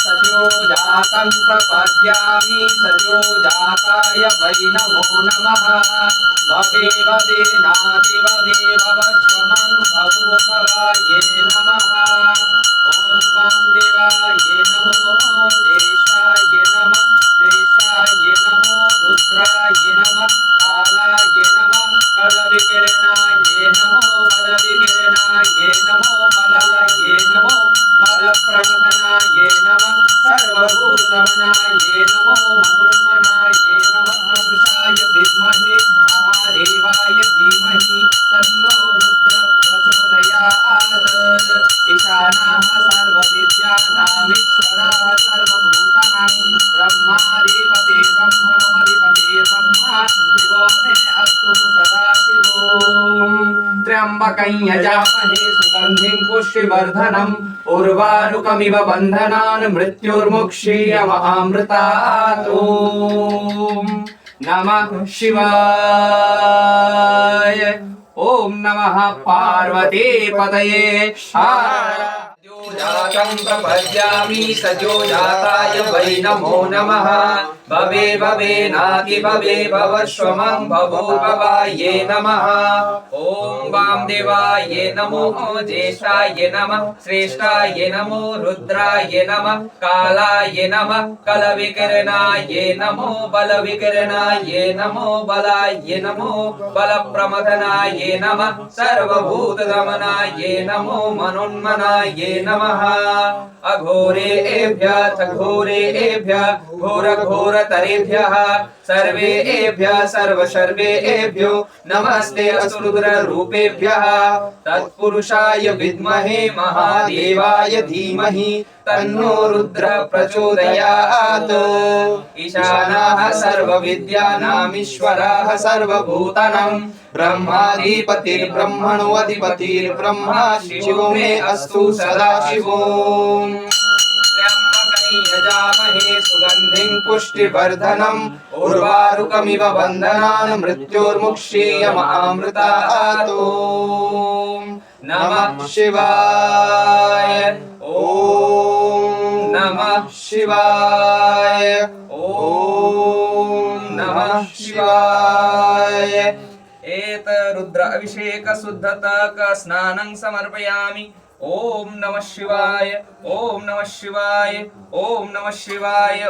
सद्योजातं प्रपद्यामि सद्योजाताय वै नमो नमः। भवे भवे नाति भवे भवश्वमं भवो भवाये नमः। ॐ वामदेवाय नमो देशाय नमः श्रेष्ठाय नमो रुद्राय नमः कालाय नमः कलविकिरणाय नमो बलविकिरणाय नमो बलाय नमो बलप्रमथनाय नमः सर्वभूतगमनाय नमो मनोन्मनाय नमः पुरुषाय विद्महे महादेवाय धीमहि तन्नो रुद्र प्रचोदयात्। ईशानः सर्वविद्यानामीश्वरः सर्वभूतानां ब्रह्माधिपतिर्ब्रह्मणोऽधिपतिर्ब्रह्मा शिवो मे अस्तु सदा शिवो। त्र्यम्बकं यजामहे सुगन्धिं पुष्टिवर्धनम् उर्वारुकमिव बन्धनान् मृत्युर्मुक्षीयमामृतात्। ॐ नमः शिवाय। ॐ नमः पार्वतीपतये। सद्योजातं प्रपद्यामि सद्योजाताय वै नमो नमः। भवे भवे नाति भवे भवश्वमं भवो भवाये नमः। ॐ वामदेवाय नमो ज्येष्ठाय नमः श्रेष्ठाय नमो रुद्राय नमः कालाय नमः कलविकिरणाय नमो बलविकिरणाय नमो बलाय नमो बलप्रमथनाय नमः सर्वभूतगमनाय नमो मनोन्मनाय नमः। अघोरेभ्यः घोरेभ्यः घोरघोरतरेभ्यः सर्वेभ्यः सर्वशर्वेभ्यो नमस्ते असुरुद्ररूपेभ्यः। तत्पुरुषाय विद्महे महादेवाय धीमहि तन्नो रुद्र प्रचोदयात्। ईशानः सर्वविद्यानामीश्वरः सर्वभूतानां ब्रह्माधिपतिर्ब्रह्मणोऽधिपतिर्ब्रह्मा शिवो मे अस्तु सदा शिवो। यजामहे सुगन्धिं पुष्टिवर्धनम् उर्वारुकमिव बन्धनान् मृत्युर्मुक्षीयमामृतात्। ॐ नमः शिवाय। ॐ नमः शिवाय। ॐ नमः शिवाय। एत रुद्र अभिषेक शुद्धता स्नानं समर्पयामि। ओम नमः शिवाय। ओम नमः शिवाय। ओम नमः शिवाय।